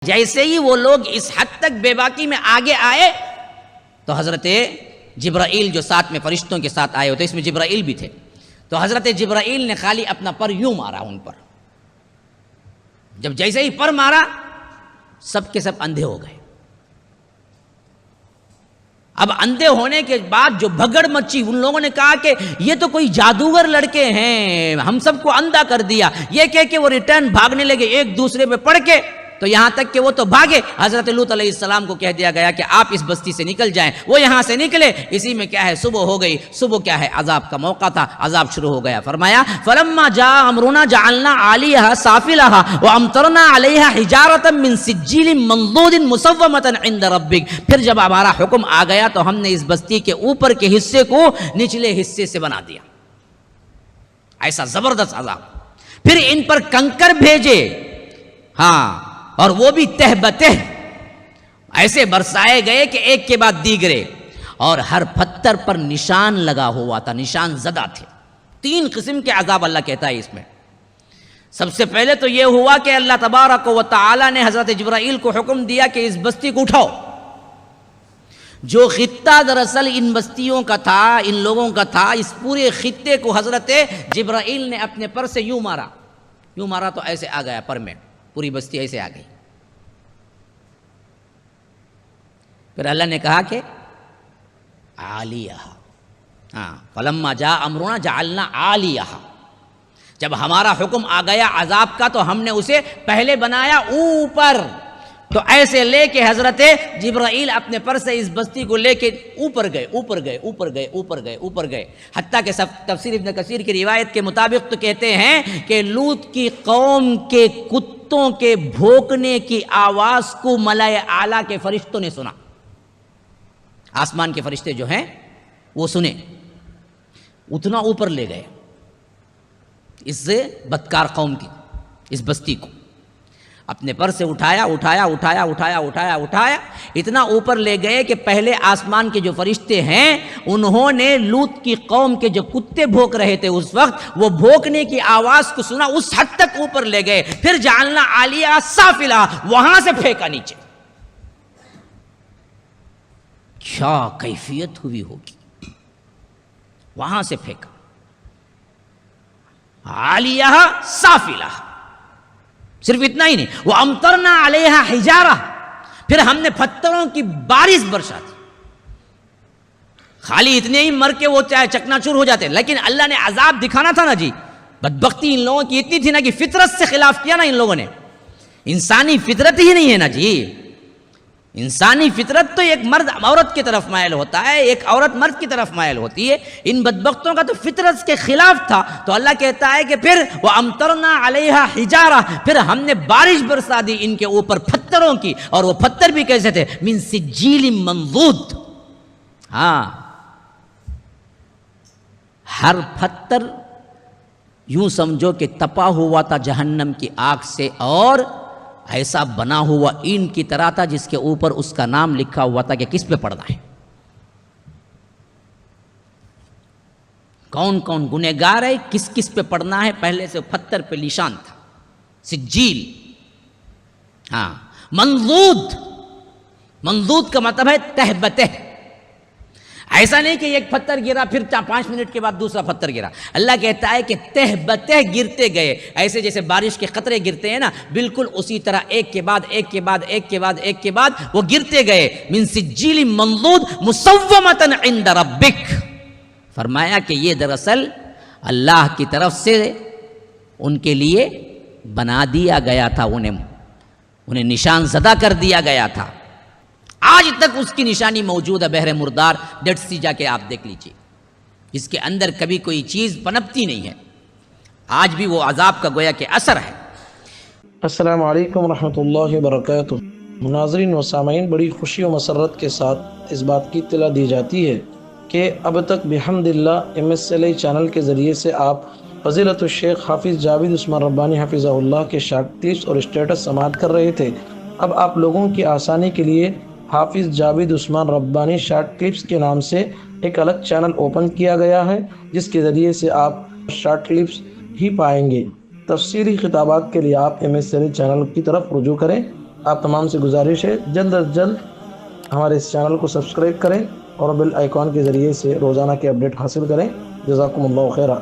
جیسے ہی وہ لوگ اس حد تک بے باکی میں آگے آئے تو حضرت جبرائیل جو ساتھ میں فرشتوں کے ساتھ آئے ہوتے، اس میں جبرائیل بھی تھے، تو حضرت جبرائیل نے خالی اپنا پر یوں مارا ان پر. جب جیسے ہی پر مارا سب کے سب اندھے ہو گئے. اب اندھے ہونے کے بعد جو بھگڑ مچی، ان لوگوں نے کہا کہ یہ تو کوئی جادوگر لڑکے ہیں، ہم سب کو اندھا کر دیا. یہ کہہ کے وہ ریٹرن بھاگنے لگے ایک دوسرے پہ پڑھ کے، تو یہاں تک کہ وہ تو بھاگے. حضرت لوط علیہ السلام کو کہہ دیا گیا کہ آپ اس بستی سے نکل جائیں. وہ یہاں سے نکلے، اسی میں کیا ہے صبح ہو گئی. صبح کیا ہے عذاب کا موقع تھا، عذاب شروع ہو گیا. فرمایا فلما جاء امرنا جعلنا عالیہا سافلہا وامطرنا علیہا حجارۃ من سجیل منضود مسومۃ عند ربک. پھر جب ہمارا حکم آ گیا تو ہم نے اس بستی کے اوپر کے حصے کو نچلے حصے سے بنا دیا. ایسا زبردست عذاب. پھر ان پر کنکر بھیجے، ہاں، اور وہ بھی تہ بتہ ایسے برسائے گئے کہ ایک کے بعد دیگرے، اور ہر پتھر پر نشان لگا ہوا تھا، نشان زدہ تھے. 3 قسم کے عذاب اللہ کہتا ہے اس میں. سب سے پہلے تو یہ ہوا کہ اللہ تبارک و تعالی نے حضرت جبرائیل کو حکم دیا کہ اس بستی کو اٹھاؤ. جو خطہ دراصل ان بستیوں کا تھا، ان لوگوں کا تھا، اس پورے خطے کو حضرت جبرائیل نے اپنے پر سے یوں مارا تو ایسے آ گیا پر میں، پوری بستی ایسے آ گئی. پھر اللہ نے کہا کہ عالیہ، ہاں، فلما جاء امرنا جعلنا عالیہ. جب ہمارا حکم آ گیا عذاب کا تو ہم نے اسے پہلے بنایا اوپر. تو ایسے لے کے حضرت جبرائیل اپنے پر سے اس بستی کو لے کے اوپر گئے. حتیٰ کہ تفسیر ابن کثیر کی روایت کے مطابق تو کہتے ہیں کہ لوط کی قوم کے کتوں کے بھونکنے کی آواز کو ملائے اعلیٰ کے فرشتوں نے سنا. آسمان کے فرشتے جو ہیں وہ سنے، اتنا اوپر لے گئے اس سے بدکار قوم کی اس بستی کو. اپنے پر سے اٹھایا، اتنا اوپر لے گئے کہ پہلے آسمان کے جو فرشتے ہیں انہوں نے لوط کی قوم کے جو کتے بھونک رہے تھے اس وقت، وہ بھونکنے کی آواز کو سنا، اس حد تک اوپر لے گئے. پھر جعلنا عالیہ سافلہ، وہاں سے پھینکا نیچے. کیا کیفیت ہوئی ہوگی، وہاں سے پھینکا. عالیہ سافلہ. صرف اتنا ہی نہیں، وَأَمْطَرْنَا عَلَيْهَا حِجَارَةً، پھر ہم نے پتھروں کی بارش برسا دی. خالی اتنے ہی مر کے وہ چاہے چکنا چور ہو جاتے، لیکن اللہ نے عذاب دکھانا تھا نا جی. بدبختی ان لوگوں کی اتنی تھی نا کہ فطرت سے خلاف کیا نا ان لوگوں نے. انسانی فطرت ہی نہیں ہے نا جی. انسانی فطرت تو ایک مرد عورت کی طرف مائل ہوتا ہے، ایک عورت مرد کی طرف مائل ہوتی ہے. ان بدبختوں کا تو فطرت کے خلاف تھا. تو اللہ کہتا ہے کہ پھر وَأَمْطَرْنَا عَلَيْهَا حِجَارَةً، پھر ہم نے بارش برسا دی ان کے اوپر پتھروں کی. اور وہ پتھر بھی کیسے تھے؟ من سجیل منضود. ہاں، ہر پتھر یوں سمجھو کہ تپا ہوا تھا جہنم کی آگ سے، اور ایسا بنا ہوا این کی طرح تھا جس کے اوپر اس کا نام لکھا ہوا تھا کہ کس پہ پڑھنا ہے، کون کون گنہگار ہے، کس کس پہ پڑھنا ہے. پہلے سے پتھر پہ نشان تھا. سجیل، ہاں. منضود کا مطلب ہے تہ بتہ. ایسا نہیں کہ ایک پتھر گرا پھر 5 منٹ کے بعد دوسرا پتھر گرا. اللہ کہتا ہے کہ تہ بتہ گرتے گئے، ایسے جیسے بارش کے قطرے گرتے ہیں نا، بالکل اسی طرح ایک کے بعد وہ گرتے گئے. من سجیل منضود مسومۃ عند ربک. فرمایا کہ یہ دراصل اللہ کی طرف سے ان کے لیے بنا دیا گیا تھا، انہیں نشان زدہ کر دیا گیا تھا. آج تک اس کی نشانی موجود ہے. بحر مردار، ڈیڈ سی جا کے آپ دیکھ لیجئے، جس کے اندر کبھی کوئی چیز پنپتی نہیں ہے. آج بھی وہ عذاب کا گویا کہ اثر ہے. السلام علیکم ورحمۃ اللہ وبرکاتہ. ناظرین و سامعین، بڑی خوشی و مسرت کے ساتھ اس بات کی اطلاع دی جاتی ہے کہ اب تک بحمد اللہ MSLA چینل کے ذریعے سے آپ فضیلت الشیخ حافظ جاوید عثمان ربانی حفظہ اللہ کے شارٹ کلپس اور اسٹیٹس سماعت کر رہے تھے. اب آپ لوگوں کی آسانی کے لیے حافظ جاوید عثمان ربانی شارٹ کلپس کے نام سے ایک الگ چینل اوپن کیا گیا ہے، جس کے ذریعے سے آپ شارٹ کلپس ہی پائیں گے. تفصیلی خطابات کے لیے آپ MSLA چینل کی طرف رجوع کریں. آپ تمام سے گزارش ہے جلد از جلد ہمارے اس چینل کو سبسکرائب کریں اور بیل آئیکن کے ذریعے سے روزانہ کے اپڈیٹ حاصل کریں۔ جزاکم اللہ خیرہ۔